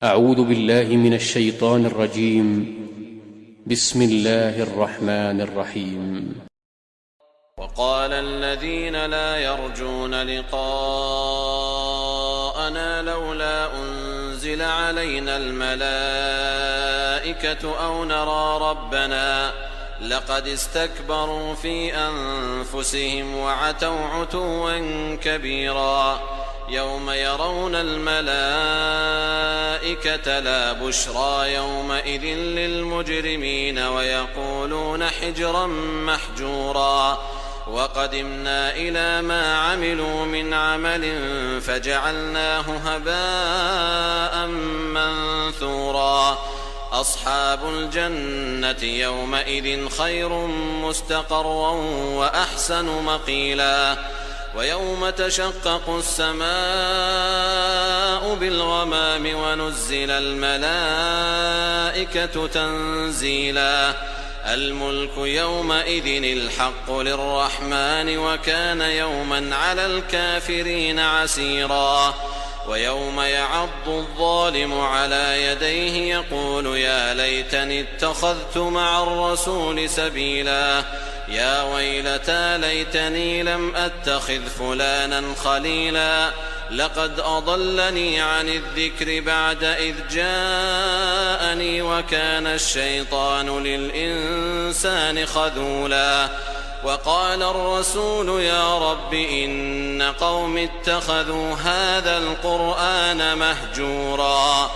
أعوذ بالله من الشيطان الرجيم. بسم الله الرحمن الرحيم. وقال الذين لا يرجون لقاءنا لولا أنزل علينا الملائكة أو نرى ربنا لقد استكبروا في أنفسهم وعتوا عتوا كبيرا يوم يرون الملائكة لا بشرى يومئذ للمجرمين ويقولون حجرا محجورا وقدمنا إلى ما عملوا من عمل فجعلناه هباء منثورا أصحاب الجنة يومئذ خير مستقرا وأحسن مقيلا ويوم تشقق السماء بالغمام ونزل الملائكة تنزيلا الملك يومئذ الحق للرحمن وكان يوما على الكافرين عسيرا ويوم يعض الظالم على يديه يقول يا ليتني اتخذت مع الرسول سبيلا يا ويلتى ليتني لم أتخذ فلانا خليلا لقد أضلني عن الذكر بعد إذ جاءني وكان الشيطان للإنسان خذولا وقال الرسول يا رب إن قوم اتخذوا هذا القرآن مهجورا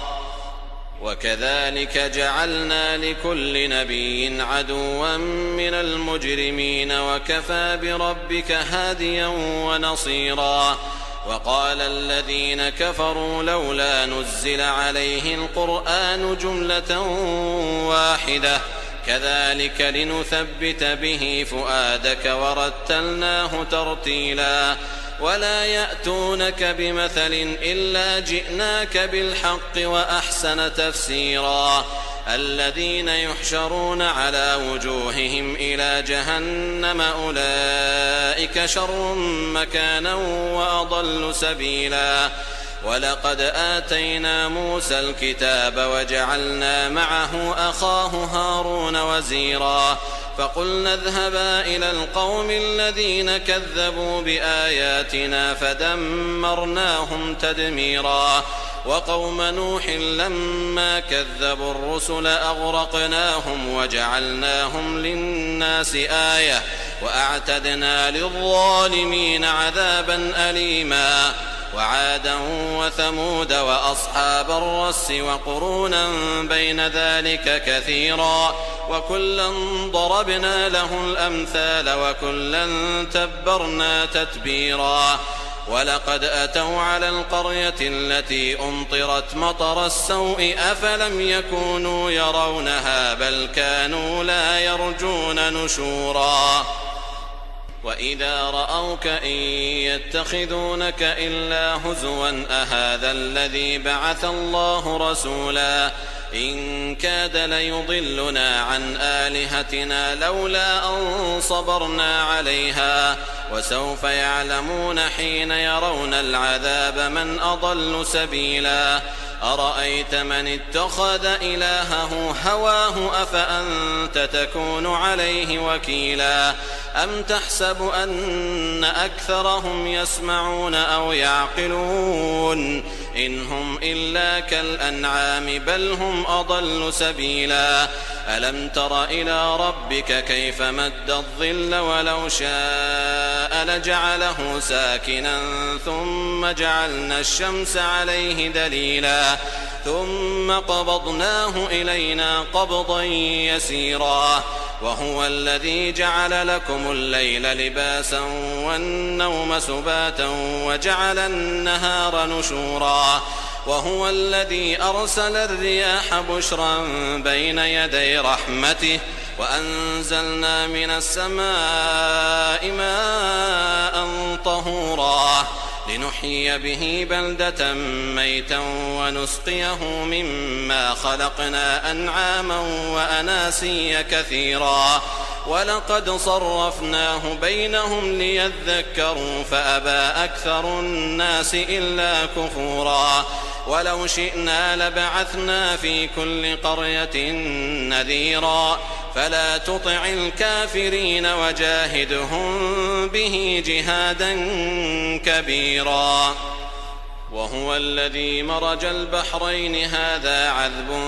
وكذلك جعلنا لكل نبي عدوا من المجرمين وكفى بربك هاديا ونصيرا وقال الذين كفروا لولا نزل عليه القرآن جملة واحدة كذلك لنثبت به فؤادك ورتلناه ترتيلا ولا يأتونك بمثل إلا جئناك بالحق وأحسن تفسيرا الذين يحشرون على وجوههم إلى جهنم أولئك شر مكانا وأضل سبيلا ولقد آتينا موسى الكتاب وجعلنا معه أخاه هارون وزيرا فقلنا اذهبا إلى القوم الذين كذبوا بآياتنا فدمرناهم تدميرا وقوم نوح لما كذبوا الرسل أغرقناهم وجعلناهم للناس آية وأعتدنا للظالمين عذابا أليما وعادا وثمود وأصحاب الرس وقرونا بين ذلك كثيرا وكلا ضربنا له الأمثال وكلا تبرنا تتبيرا ولقد أتوا على القرية التي أمطرت مطر السوء أفلم يكونوا يرونها بل كانوا لا يرجون نشورا وإذا رأوك إن يتخذونك إلا هزوا أهذا الذي بعث الله رسولا إن كاد ليضلنا عن آلهتنا لولا أن صبرنا عليها وسوف يعلمون حين يرون العذاب من أضل سبيلا أرأيت من اتخذ إلهه هواه أفأنت تكون عليه وكيلا أم تحسب أن أكثرهم يسمعون أو يعقلون إن هم إلا كالأنعام بل هم أضل سبيلا ألم تر إلى ربك كيف مد الظل ولو شاء لجعله ساكنا ثم جعلنا الشمس عليه دليلا ثم قبضناه إلينا قبضا يسيرا وهو الذي جعل لكم الليل لباسا والنوم سباتا وجعل النهار نشورا وهو الذي أرسل الرياح بشرا بين يدي رحمته وأنزلنا من السماء ماء طهورا لنحيي به بلدة ميتا ونسقيه مما خلقنا أنعاما وأناسيا كثيرا ولقد صرفناه بينهم ليذكروا فأبى أكثر الناس إلا كفورا ولو شئنا لبعثنا في كل قرية نذيرا فلا تطع الكافرين وجاهدهم به جهادا كبيرا. وهو الذي مرج البحرين هذا عذب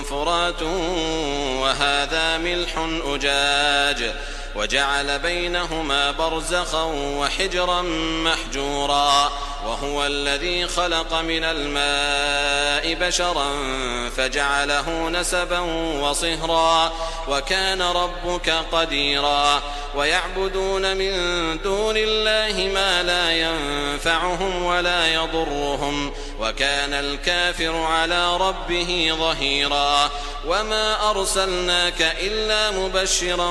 فرات وهذا ملح أجاج وجعل بينهما برزخا وحجرا محجورا. وهو الذي خلق من الماء بشرا فجعله نسبا وصهرا وكان ربك قديرا. ويعبدون من دون الله ما لا ينفعهم ولا يضرهم وكان الكافر على ربه ظهيرا. وما أرسلناك إلا مبشرا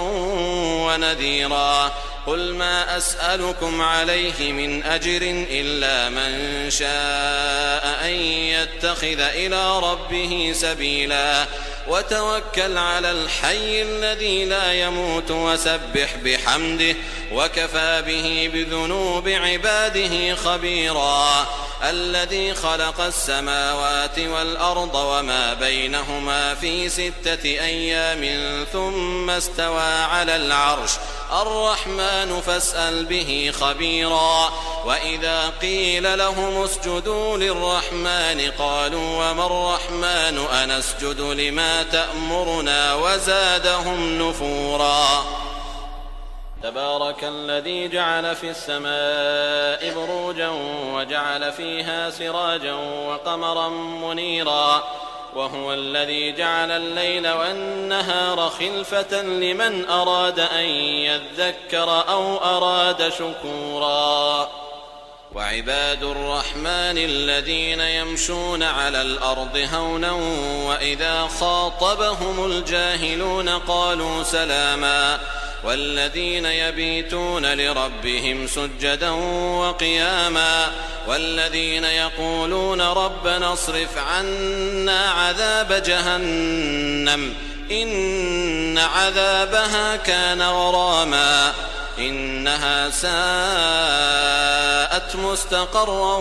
ونذيرا. قل ما أسألكم عليه من أجر إلا من شاء أن يتخذ إلى ربه سبيلا. وتوكل على الحي الذي لا يموت وسبح بحمده وكفى به بذنوب عباده خبيرا. الذي خلق السماوات والأرض وما بينهما في 6 أيام ثم استوى على العرش الرحمن فاسأل به خبيرا. وإذا قيل لهم اسجدوا للرحمن قالوا وما الرحمن أنسجد لما تأمرنا وزادهم نفورا. تبارك الذي جعل في السماء بروجا وجعل فيها سراجا وقمرا منيرا. وهو الذي جعل الليل والنهار خلفة لمن أراد أن يذكر أو أراد شكورا. وعباد الرحمن الذين يمشون على الأرض هونا وإذا خاطبهم الجاهلون قالوا سلاما. والذين يبيتون لربهم سجدا وقياما. والذين يقولون ربنا اصرف عنا عذاب جهنم إن عذابها كان غراما إنها ساءت مستقرا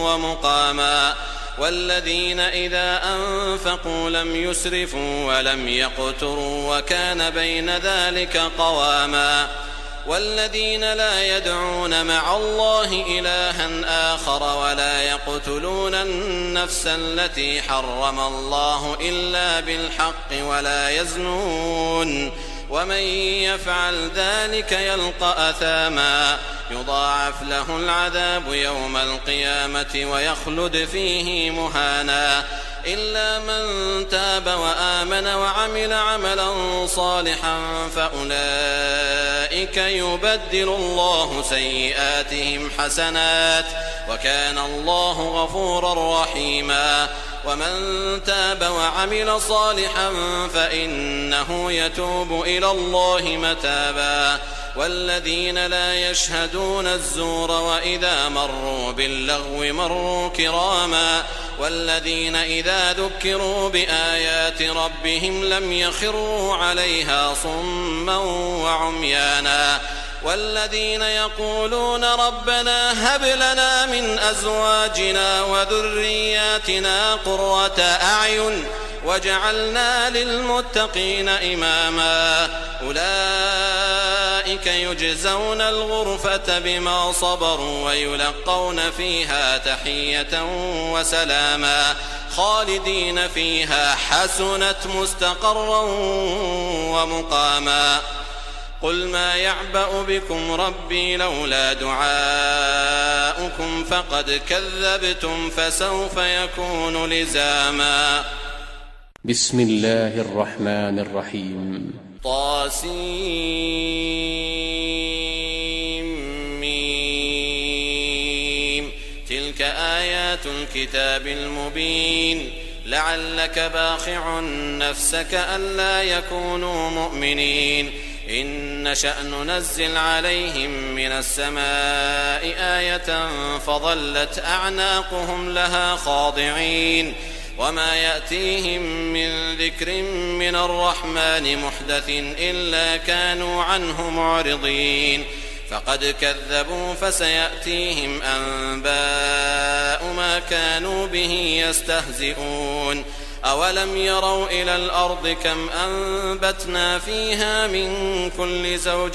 ومقاما. والذين إذا أنفقوا لم يسرفوا ولم يقتروا وكان بين ذلك قواما. والذين لا يدعون مع الله إلها آخر ولا يقتلون النفس التي حرم الله إلا بالحق ولا يزنون ومن يفعل ذلك يلقى أثاما يضاعف له العذاب يوم القيامة ويخلد فيه مهانا إلا من تاب وآمن وعمل عملا صالحا فأولئك يبدل الله سيئاتهم حسنات وكان الله غفورا رحيما. ومن تاب وعمل صالحا فإنه يتوب إلى الله متابا. والذين لا يشهدون الزور وإذا مروا باللغو مروا كراما. والذين إذا ذكروا بآيات ربهم لم يخروا عليها صما وعميانا. والذين يقولون ربنا هب لنا من أزواجنا وذرياتنا قرة أعين وجعلنا للمتقين إماما أولئك يجزون الغرفة بما صبروا ويلقون فيها تحية وسلاما خالدين فيها حسنت مستقرا ومقاما. قل ما يعبأ بكم ربي لولا دعاؤكم فقد كذبتم فسوف يكون لزاما. بسم الله الرحمن الرحيم. طاسيم تلك آيات الكتاب المبين لعلك باخع نفسك ألا يكونوا مؤمنين إن نشأ ننزل عليهم من السماء آية فظلت أعناقهم لها خاضعين وما يأتيهم من ذكر من الرحمن محدث إلا كانوا عنه معرضين. فقد كذبوا فسيأتيهم أنباء ما كانوا به يستهزئون أولم يروا إلى الأرض كم أنبتنا فيها من كل زوج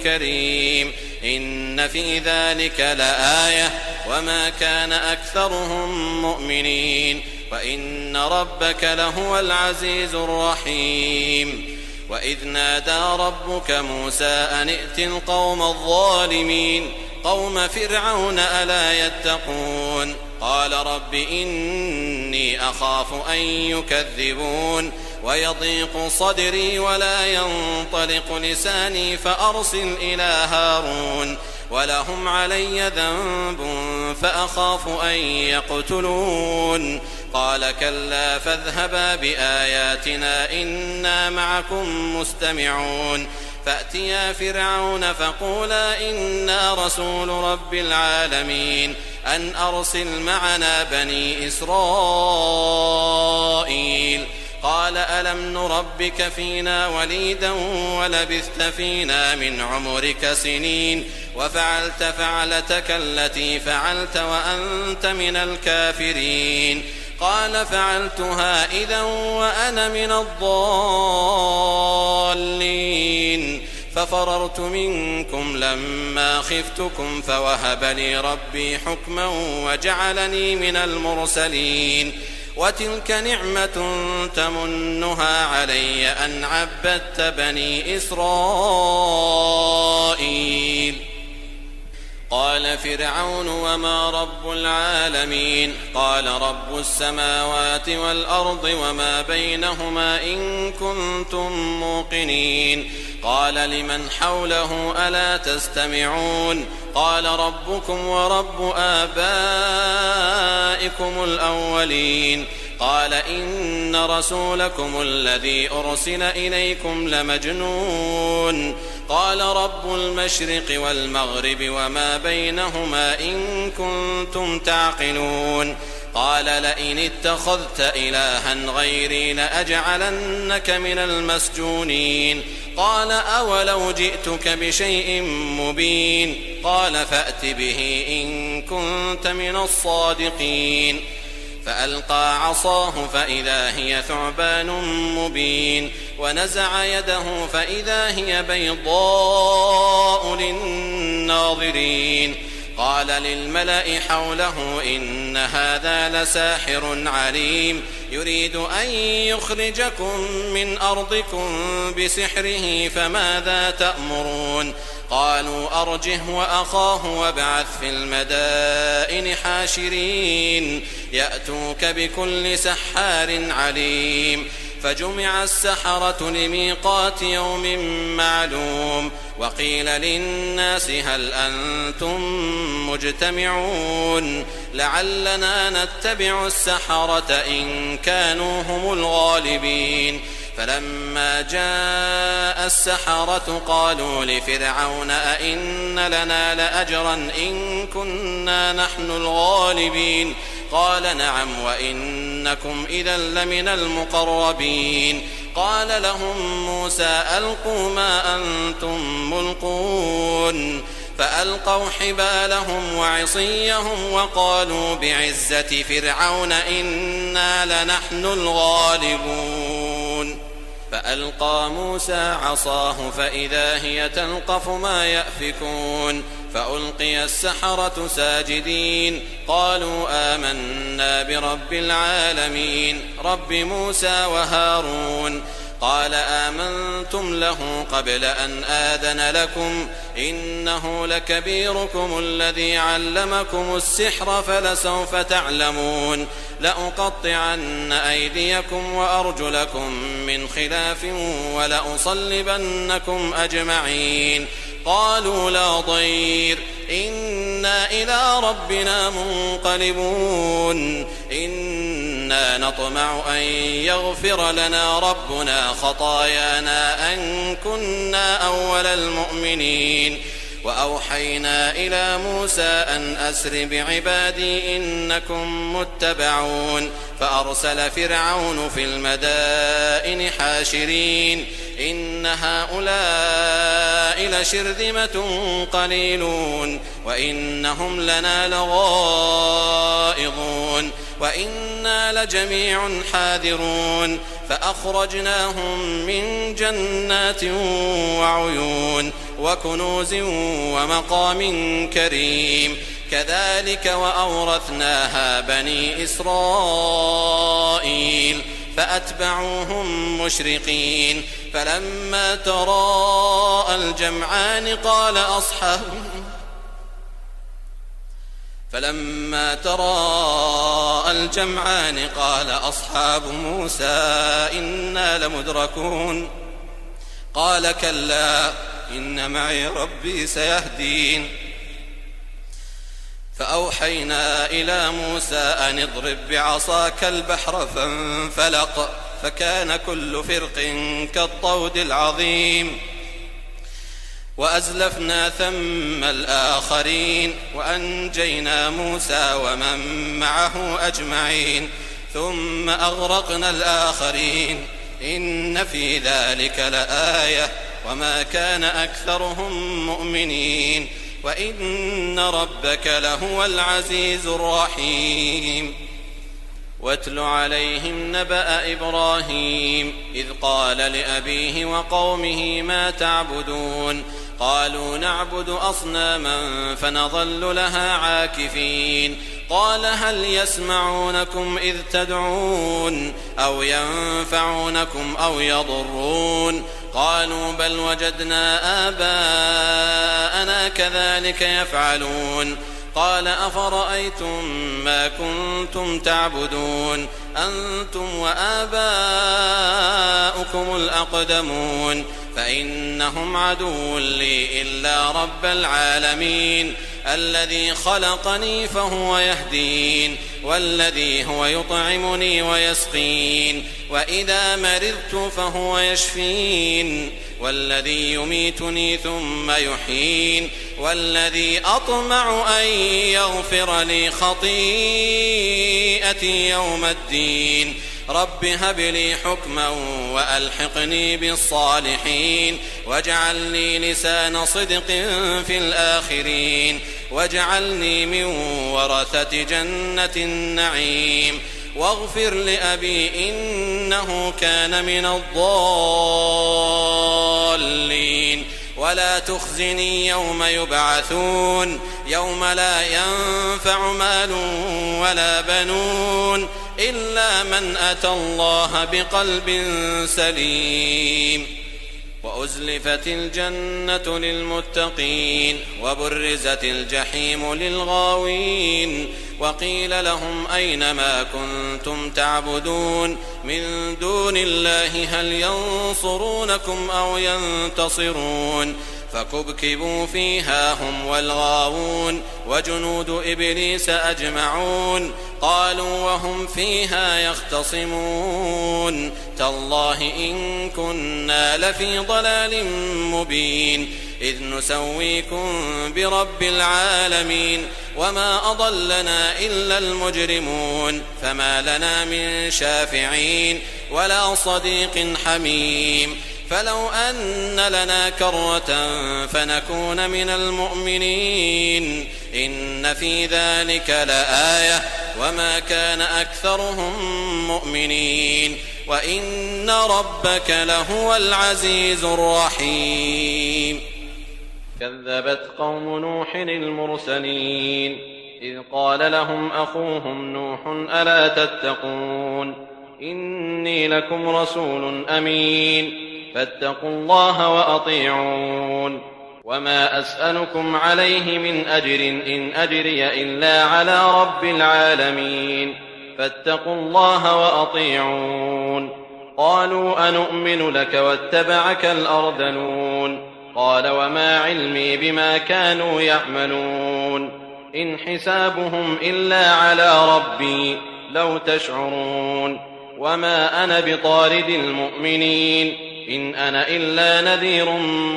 كريم إن في ذلك لآية وما كان أكثرهم مؤمنين وإن ربك لهو العزيز الرحيم وإذ نادى ربك موسى أن ائت القوم الظالمين قوم فرعون ألا يتقون قال رب إني أخاف أن يكذبون ويضيق صدري ولا ينطلق لساني فأرسل إلى هارون ولهم علي ذنب فأخاف أن يقتلون قال كلا فاذهبا بآياتنا إنا معكم مستمعون فأتيا فرعون فقولا إنا رسول رب العالمين أن أرسل معنا بني إسرائيل قال ألم نربك فينا وليدا ولبثت فينا من عمرك سنين وفعلت فعلتك التي فعلت وأنت من الكافرين قال فعلتها إذا وأنا من الضالين ففررت منكم لما خفتكم فوهب لي ربي حكما وجعلني من المرسلين وتلك نعمة تمنها علي أن عبدت بني إسرائيل قال فرعون وما رب العالمين قال رب السماوات والأرض وما بينهما إن كنتم موقنين قال لمن حوله ألا تستمعون قال ربكم ورب آبائكم الأولين قال إن رسولكم الذي أرسل إليكم لمجنون قال رب المشرق والمغرب وما بينهما إن كنتم تعقلون قال لئن اتخذت إلها غيري لأجعلنك من المسجونين قال أولو جئتك بشيء مبين قال فأت به إن كنت من الصادقين فألقى عصاه فإذا هي ثعبان مبين ونزع يده فإذا هي بيضاء للناظرين قال للملأ حوله إن هذا لساحر عليم يريد أن يخرجكم من أرضكم بسحره فماذا تأمرون قالوا أرجه وأخاه وابعث في المدائن حاشرين يأتوك بكل سحار عليم فجمع السحرة لميقات يوم معلوم وقيل للناس هل أنتم مجتمعون لعلنا نتبع السحرة إن كانوا هم الغالبين فلما جاء السحرة قالوا لفرعون أئن لنا لأجرا إن كنا نحن الغالبين قال نعم وإنكم إذا لمن المقربين قال لهم موسى ألقوا ما أنتم ملقون فألقوا حبالهم وعصيهم وقالوا بعزة فرعون إنا لنحن الغالبون فألقى موسى عصاه فإذا هي تلقف ما يأفكون فألقي السحرة ساجدين قالوا آمنا برب العالمين رب موسى وهارون قال آمنتم له قبل أن آذن لكم إنه لكبيركم الذي علمكم السحر فلسوف تعلمون لأقطعن أيديكم وأرجلكم من خلاف ولأصلبنكم أجمعين قالوا لا ضير إنا إلى ربنا منقلبون إنا نطمع أن يغفر لنا ربنا خطايانا أن كنا أول المؤمنين وأوحينا إلى موسى أن أسر بعبادي إنكم متبعون فأرسل فرعون في المدائن حاشرين إن هؤلاء لشرذمة قليلون وإنهم لنا لغائظون وإنا لجميع حاذرون فأخرجناهم من جنات وعيون وكنوز ومقام كريم كذلك وأورثناها بني إسرائيل فأتبعوهم مشرقين فلما تراءى الجمعان قال أصحاب موسى إنا لمدركون قال كلا إن معي ربي سيهدين فأوحينا إلى موسى أن اضرب بعصاك البحر فانفلق فكان كل فرق كالطود العظيم وأزلفنا ثم الآخرين وأنجينا موسى ومن معه أجمعين ثم أغرقنا الآخرين إن في ذلك لآية وما كان أكثرهم مؤمنين وإن ربك لهو العزيز الرحيم واتل عليهم نبأ إبراهيم إذ قال لأبيه وقومه ما تعبدون قالوا نعبد أصناما فنظل لها عاكفين قال هل يسمعونكم إذ تدعون أو ينفعونكم أو يضرون قالوا بل وجدنا آباءنا كذلك يفعلون قال أفرأيتم ما كنتم تعبدون أنتم وآباؤكم الأقدمون فإنهم عدو لي إلا رب العالمين الذي خلقني فهو يهدين والذي هو يطعمني ويسقين وإذا مرضت فهو يشفين والذي يميتني ثم يحيين والذي أطمع أن يغفر لي خطيئتي يوم الدين رب هب لي حكما وألحقني بالصالحين واجعلني لسان صدق في الآخرين واجعلني من ورثة جنة النعيم واغفر لأبي إنه كان من الضالين ولا تخزني يوم يبعثون يوم لا ينفع مال ولا بنون إلا من أتى الله بقلب سليم وأزلفت الجنة للمتقين وبرزت الجحيم للغاوين وقيل لهم أين ما كنتم تعبدون من دون الله هل ينصرونكم أو ينتصرون فكبكبوا فيها هم والغاوون وجنود إبليس أجمعون قالوا وهم فيها يختصمون تالله إن كنا لفي ضلال مبين إذ نسويكم برب العالمين وما أضلنا إلا المجرمون فما لنا من شافعين ولا صديق حميم فلو أن لنا كرة فنكون من المؤمنين إن في ذلك لآية وما كان أكثرهم مؤمنين وإن ربك لهو العزيز الرحيم كذبت قوم نوح المرسلين إذ قال لهم أخوهم نوح ألا تتقون إني لكم رسول أمين فاتقوا الله وأطيعون وما أسألكم عليه من أجر إن أجري إلا على رب العالمين فاتقوا الله وأطيعون قالوا أنؤمن لك واتبعك الأرذلون قال وما علمي بما كانوا يعملون إن حسابهم إلا على ربي لو تشعرون وما أنا بطارد المؤمنين إن أنا إلا نذير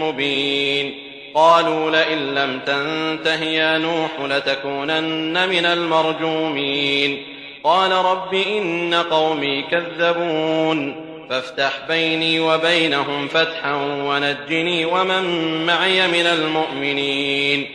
مبين قالوا لئن لم تنته يا نوح لتكونن من المرجومين قال رب إن قومي كذبون فافتح بيني وبينهم فتحا ونجني ومن معي من المؤمنين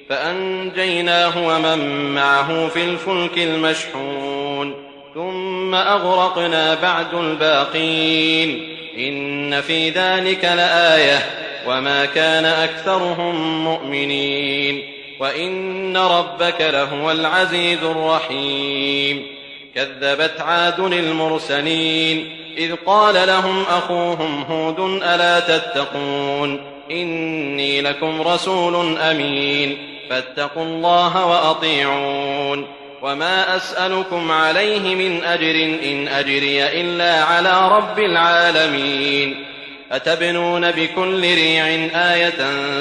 فأنجيناه ومن معه في الفلك المشحون ثم أغرقنا بعد الباقين إن في ذلك لآية وما كان أكثرهم مؤمنين وإن ربك لهو العزيز الرحيم كذبت عاد المرسلين إذ قال لهم أخوهم هود ألا تتقون إني لكم رسول أمين فاتقوا الله وأطيعون وما أسألكم عليه من أجر إن أجري إلا على رب العالمين أتبنون بكل ريع آية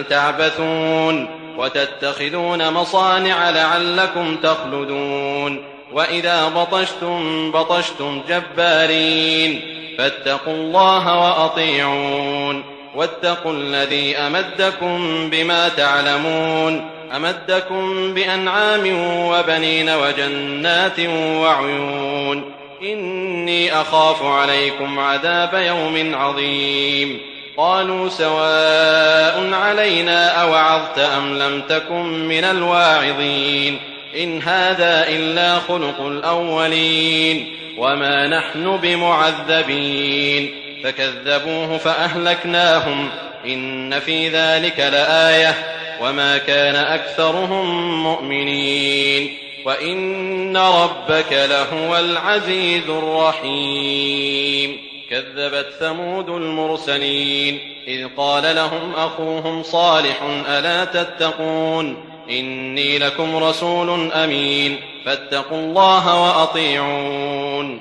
تعبثون وتتخذون مصانع لعلكم تخلدون وإذا بطشتم بطشتم جبارين فاتقوا الله وأطيعون واتقوا الذي أمدكم بما تعلمون أمدكم بأنعام وبنين وجنات وعيون إني أخاف عليكم عذاب يوم عظيم قالوا سواء علينا أوعظت أم لم تكن من الواعظين إن هذا إلا خلق الأولين وما نحن بمعذبين فكذبوه فأهلكناهم إن في ذلك لآية وما كان أكثرهم مؤمنين وإن ربك لهو العزيز الرحيم كذبت ثمود المرسلين إذ قال لهم أخوهم صالح ألا تتقون إني لكم رسول أمين فاتقوا الله وأطيعون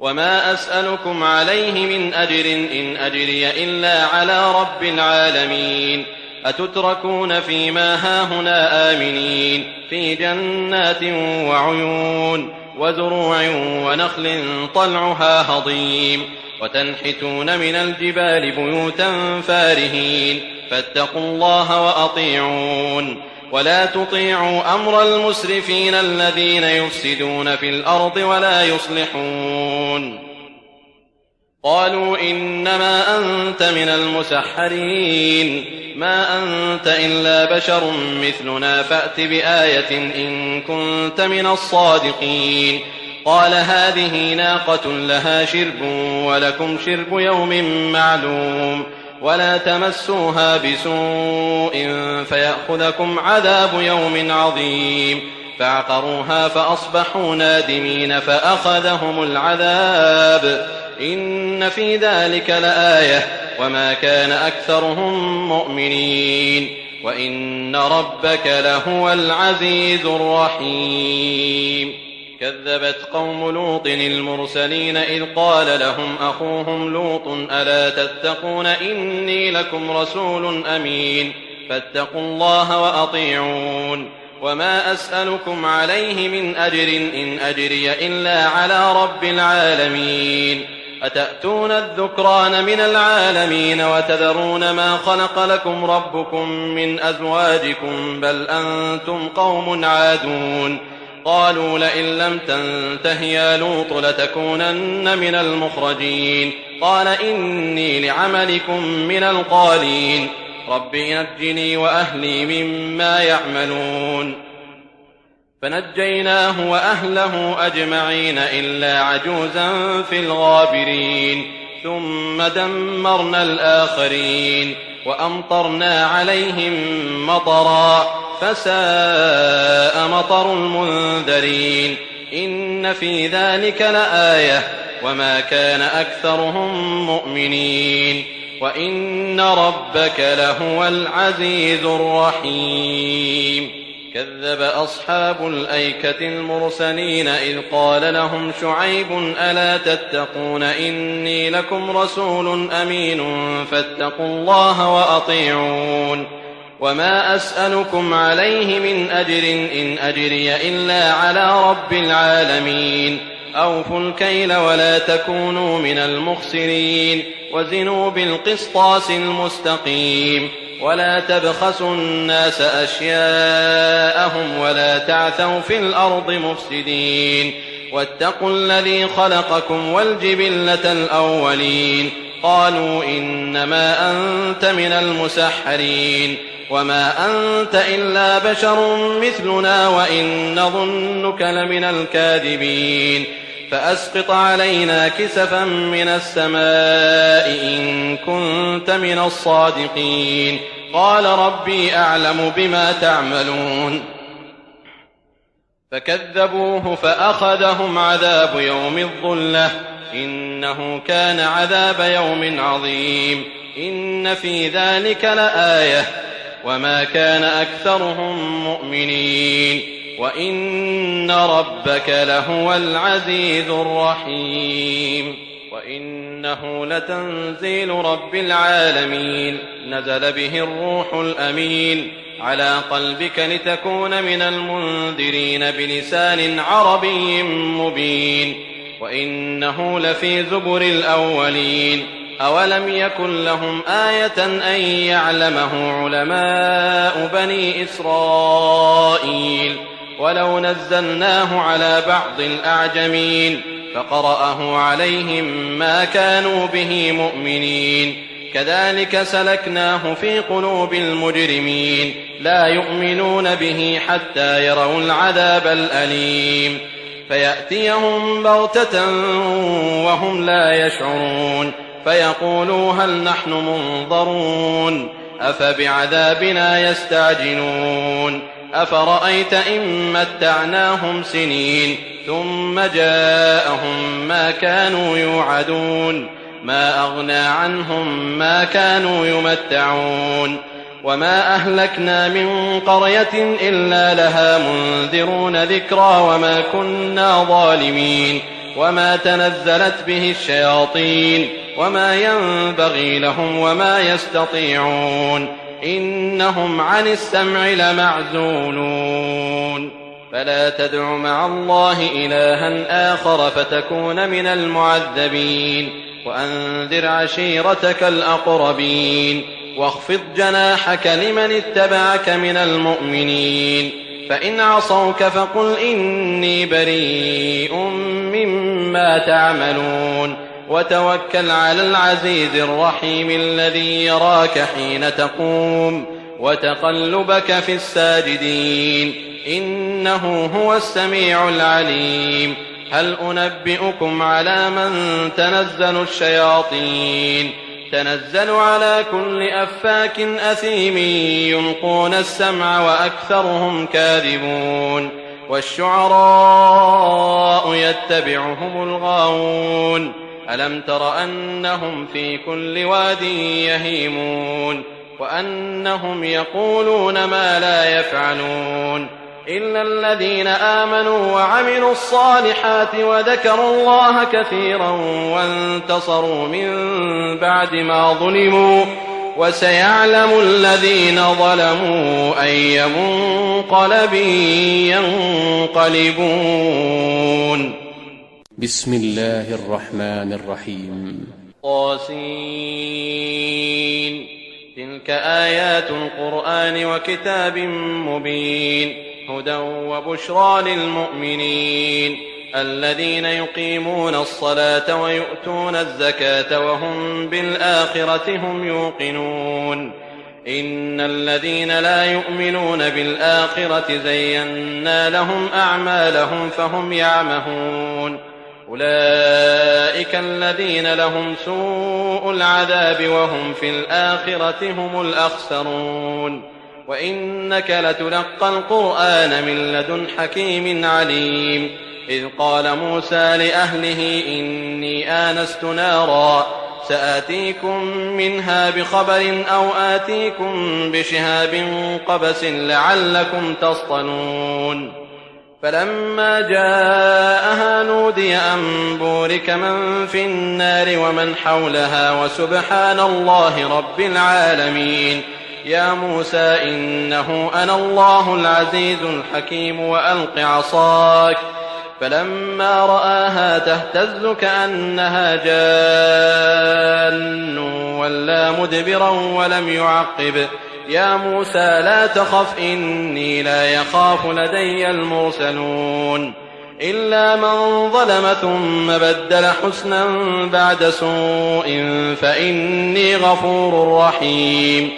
وما أسألكم عليه من أجر إن أجري إلا على رب العالمين أتتركون فيما هاهنا آمنين في جنات وعيون وزروع ونخل طلعها هضيم وتنحتون من الجبال بيوتا فارهين فاتقوا الله وأطيعون ولا تطيعوا أمر المسرفين الذين يفسدون في الأرض ولا يصلحون قالوا إنما أنت من المسحرين ما أنت إلا بشر مثلنا فأت بآية إن كنت من الصادقين قال هذه ناقة لها شرب ولكم شرب يوم معلوم ولا تمسوها بسوء فيأخذكم عذاب يوم عظيم فعقروها فأصبحوا نادمين فأخذهم العذاب إن في ذلك لآية وما كان أكثرهم مؤمنين وإن ربك لهو العزيز الرحيم كذبت قوم لوط المرسلين إذ قال لهم أخوهم لوط ألا تتقون إني لكم رسول أمين فاتقوا الله وأطيعون وما أسألكم عليه من أجر إن أجري إلا على رب العالمين أتأتون الذكران من العالمين وتذرون ما خلق لكم ربكم من أزواجكم بل أنتم قوم عادون قالوا لئن لم تنته يا لوط لتكونن من المخرجين قال إني لعملكم من القالين رب نجني وأهلي مما يعملون فنجيناه وأهله أجمعين إلا عجوزا في الغابرين ثم دمرنا الآخرين وأمطرنا عليهم مطرا فساء مطر المنذرين إن في ذلك لآية وما كان أكثرهم مؤمنين وإن ربك لهو العزيز الرحيم كذب أصحاب الأيكة المرسلين إذ قال لهم شعيب ألا تتقون إني لكم رسول أمين فاتقوا الله وأطيعون وما أسألكم عليه من أجر إن أجري إلا على رب العالمين أوفوا الكيل ولا تكونوا من المخسرين وزنوا بالقسطاس المستقيم ولا تبخسوا الناس أشياءهم ولا تعثوا في الأرض مفسدين واتقوا الذي خلقكم والجبلة الأولين قالوا إنما أنت من المسحرين وما أنت إلا بشر مثلنا وإن نظنك لمن الكاذبين فأسقط علينا كسفا من السماء إن كنت من الصادقين قال ربي أعلم بما تعملون فكذبوه فأخذهم عذاب يوم الظلة إنه كان عذاب يوم عظيم إن في ذلك لآية وما كان أكثرهم مؤمنين وإن ربك لهو العزيز الرحيم وإنه لتنزيل رب العالمين نزل به الروح الأمين على قلبك لتكون من المنذرين بلسان عربي مبين وإنه لفي زبر الأولين أولم يكن لهم آية أن يعلمه علماء بني إسرائيل ولو نزلناه على بعض الأعجمين فقرأه عليهم ما كانوا به مؤمنين كذلك سلكناه في قلوب المجرمين لا يؤمنون به حتى يروا العذاب الأليم فيأتيهم بغتة وهم لا يشعرون فيقولوا هل نحن منظرون أفبعذابنا يستعجلون أفرأيت إن متعناهم سنين ثم جاءهم ما كانوا يوعدون ما أغنى عنهم ما كانوا يمتعون وما أهلكنا من قرية إلا لها منذرون ذكرى وما كنا ظالمين وما تنزلت به الشياطين وما ينبغي لهم وما يستطيعون إنهم عن السمع لمعزولون فلا تدع مع الله إلها آخر فتكون من المعذبين وأنذر عشيرتك الأقربين واخفض جناحك لمن اتبعك من المؤمنين فإن عصوك فقل إني بريء مما تعملون وتوكل على العزيز الرحيم الذي يراك حين تقوم وتقلبك في الساجدين إنه هو السميع العليم هل أنبئكم على من تنزل الشياطين تنزل على كل أفاك أثيم يلقون السمع وأكثرهم كاذبون والشعراء يتبعهم الغاوون ألم تر أنهم في كل واد يهيمون وأنهم يقولون ما لا يفعلون إلا الذين آمنوا وعملوا الصالحات وذكروا الله كثيرا وانتصروا من بعد ما ظلموا وسيعلم الذين ظلموا أي منقلب ينقلبون بسم الله الرحمن الرحيم طاسين تلك آيات القرآن وكتاب مبين هدى وبشرى للمؤمنين الذين يقيمون الصلاة ويؤتون الزكاة وهم بالآخرة هم يوقنون إن الذين لا يؤمنون بالآخرة زينا لهم أعمالهم فهم يعمهون أولئك الذين لهم سوء العذاب وهم في الآخرة هم الأخسرون وإنك لتلقى القرآن من لدن حكيم عليم إذ قال موسى لأهله إني آنست نارا سآتيكم منها بخبر أو آتيكم بشهاب قبس لعلكم تصطلون فلما جاءها نودي أن بورك من في النار ومن حولها وسبحان الله رب العالمين يا موسى إنه أنا الله العزيز الحكيم وألق عصاك فلما رآها تهتز كأنها جان ولا مدبرا ولم يعقب يا موسى لا تخف إني لا يخاف لدي المرسلون إلا من ظلم ثم بدل حسنا بعد سوء فإني غفور رحيم.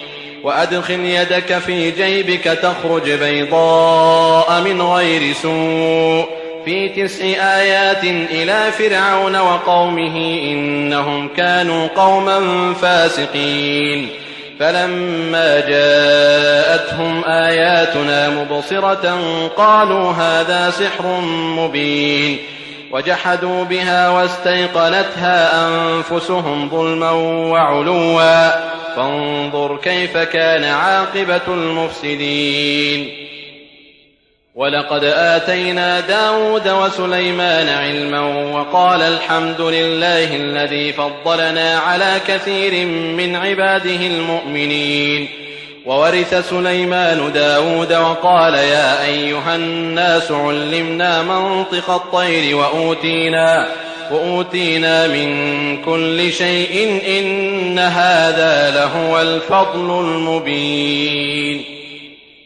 وأدخل يدك في جيبك تخرج بيضاء من غير سوء في 9 آيات إلى فرعون وقومه إنهم كانوا قوما فاسقين. فلما جاءتهم آياتنا مبصرة قالوا هذا سحر مبين وجحدوا بها واستيقنتها أنفسهم ظلما وعلوا فانظر كيف كان عاقبة المفسدين. ولقد آتينا داود وسليمان علما وقال الحمد لله الذي فضلنا على كثير من عباده المؤمنين. وورث سليمان داود وقال يا أيها الناس علمنا منطق الطير وأوتينا من كل شيء إن هذا لهو الفضل المبين.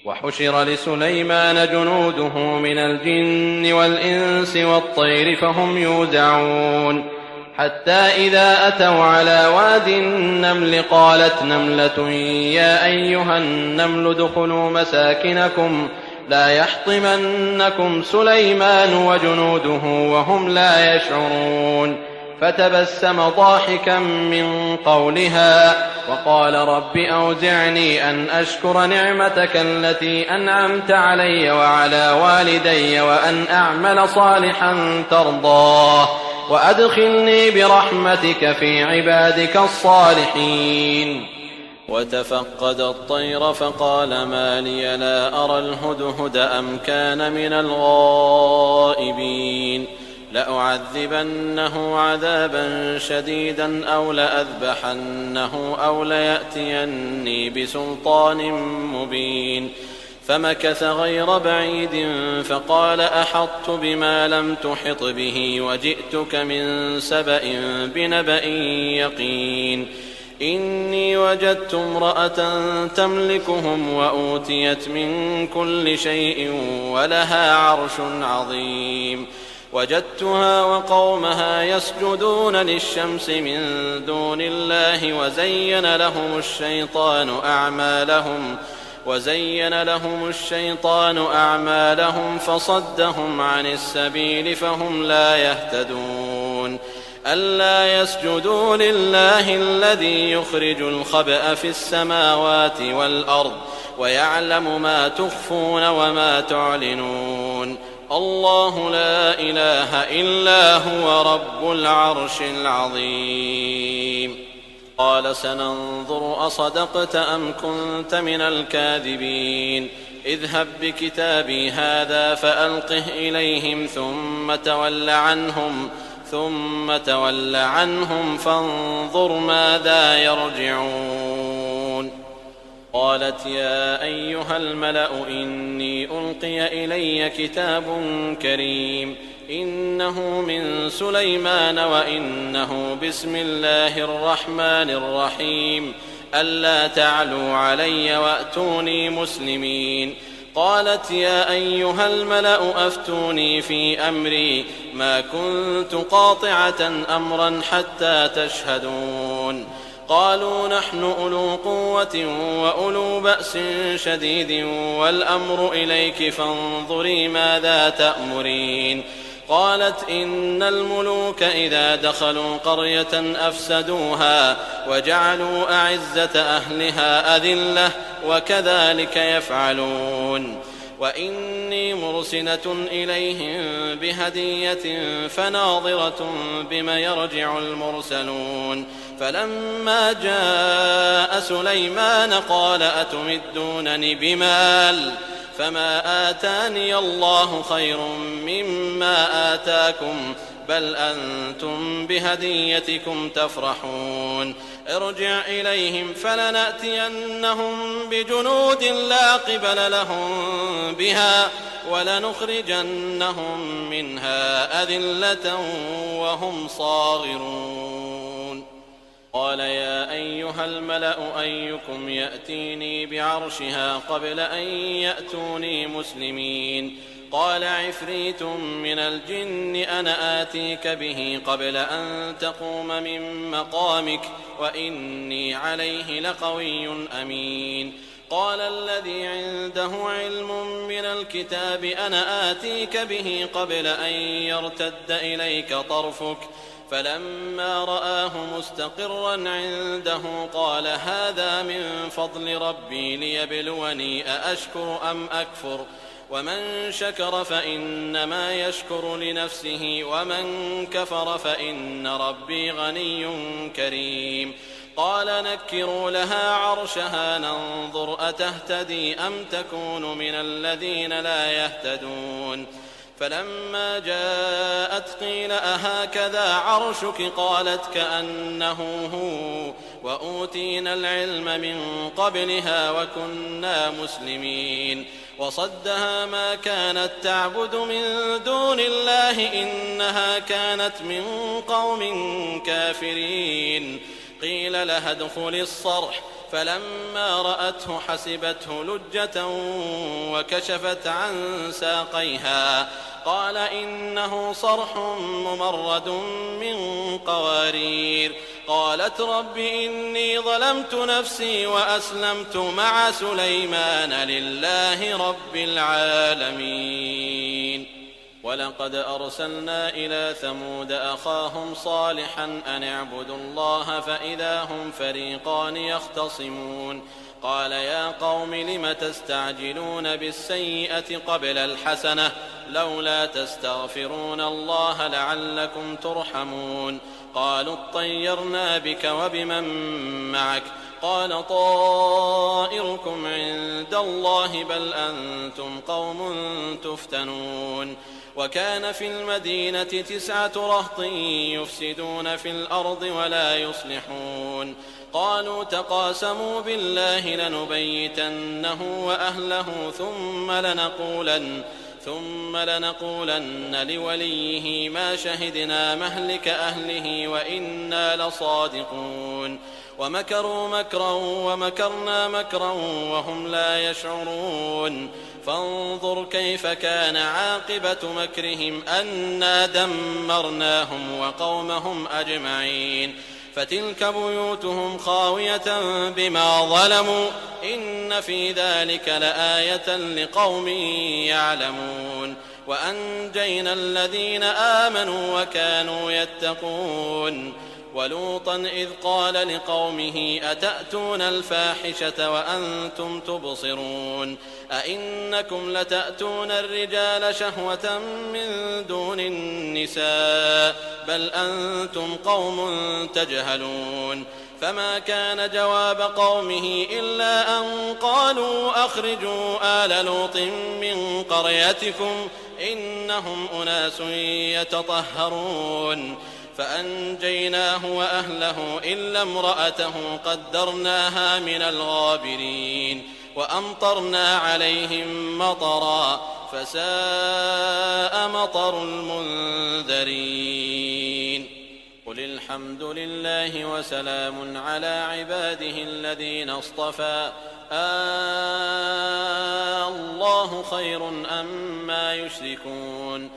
وحشر لسليمان جنوده من الجن والإنس والطير فهم يوزعون حتى إذا أتوا على واد النمل قالت نملة يا أيها النمل ادخلوا مساكنكم لا يحطمنكم سليمان وجنوده وهم لا يشعرون. فتبسم ضاحكا من قولها وقال رب أوزعني أن أشكر نعمتك التي أنعمت علي وعلى والدي وأن أعمل صالحا ترضاه وأدخلني برحمتك في عبادك الصالحين. وتفقد الطير فقال ما لي لا أرى الهدهد أم كان من الغائبين لأعذبنه عذابا شديدا أو لأذبحنه أو ليأتيني بسلطان مبين. فمكث غير بعيد فقال أحطت بما لم تحط به وجئتك من سبأ بنبأ يقين. إني وجدت امرأة تملكهم وأوتيت من كل شيء ولها عرش عظيم. وجدتها وقومها يسجدون للشمس من دون الله وزين لهم الشيطان أعمالهم فصدهم عن السبيل فهم لا يهتدون. ألا يسجدوا لله الذي يخرج الخبأ في السماوات والأرض ويعلم ما تخفون وما تعلنون. الله لا إله إلا هو رب العرش العظيم. قال سننظر أصدقت أم كنت من الكاذبين. اذهب بكتابي هذا فألقه إليهم ثم تول عنهم فانظر ماذا يرجعون. قالت يا أيها الملأ إني ألقي إلي كتاب كريم إنه من سليمان وإنه بسم الله الرحمن الرحيم ألا تعلوا علي وأتوني مسلمين. قالت يا أيها الملأ أفتوني في أمري ما كنت قاطعة أمرا حتى تشهدون. قالوا نحن أولو قوة وأولو بأس شديد والأمر إليك فانظري ماذا تأمرين. قالت إن الملوك إذا دخلوا قرية أفسدوها وجعلوا أعزة أهلها أذلة وكذلك يفعلون. وإني مرسلة إليهم بهدية فناظرة بما يرجع المرسلون. فلما جاء سليمان قال أتمدونني بمال فما آتاني الله خير مما آتاكم بل أنتم بهديتكم تفرحون. ارجع إليهم فلنأتينهم بجنود لا قبل لهم بها ولنخرجنهم منها أذلة وهم صاغرون. قال يا أيها الملأ أيكم يأتيني بعرشها قبل أن يأتوني مسلمين. قال عفريت من الجن أنا آتيك به قبل أن تقوم من مقامك وإني عليه لقوي أمين. قال الذي عنده علم من الكتاب أنا آتيك به قبل أن يرتد إليك طرفك فلما رآه مستقرا عنده قال هذا من فضل ربي ليبلوني أأشكر أم أكفر ومن شكر فإنما يشكر لنفسه ومن كفر فإن ربي غني كريم. قال نكروا لها عرشها ننظر أتهتدي أم تكون من الذين لا يهتدون. فلما جاءت قيل أهكذا عرشك قالت كأنه هو وأوتينا العلم من قبلها وكنا مسلمين. وصدها ما كانت تعبد من دون الله إنها كانت من قوم كافرين. قيل لها ادخل الصرح فلما رأته حسبته لجة وكشفت عن ساقيها قال إنه صرح ممرد من قوارير. قالت رب إني ظلمت نفسي وأسلمت مع سليمان لله رب العالمين. ولقد أرسلنا إلى ثمود أخاهم صالحا أن اعبدوا الله فإذا هم فريقان يختصمون. قال يا قوم لم تستعجلون بالسيئة قبل الحسنة لولا تستغفرون الله لعلكم ترحمون. قالوا اطيرنا بك وبمن معك قال طائركم عند الله بل أنتم قوم تفتنون. وكان في المدينة 9 رهط يفسدون في الأرض ولا يصلحون. قالوا تقاسموا بالله لنبيتنه وأهله ثم لنقولن لوليه ما شهدنا مهلك أهله وإنا لصادقون. ومكروا مكرا ومكرنا مكرا وهم لا يشعرون. فانظر كيف كان عاقبة مكرهم أنا دمرناهم وقومهم أجمعين. فتلك بيوتهم خاوية بما ظلموا إن في ذلك لآية لقوم يعلمون. وأنجينا الذين آمنوا وكانوا يتقون. ولوطا إذ قال لقومه أتأتون الفاحشة وأنتم تبصرون أئنكم لتأتون الرجال شهوة من دون النساء بل أنتم قوم تجهلون. فما كان جواب قومه إلا أن قالوا أخرجوا آل لوط من قريتكم إنهم أناس يتطهرون. فأنجيناه وأهله إلا امرأته قدرناها من الغابرين. وأمطرنا عليهم مطرا فساء مطر المنذرين. قل الحمد لله وسلام على عباده الذين اصطفى الله خير أما يشركون.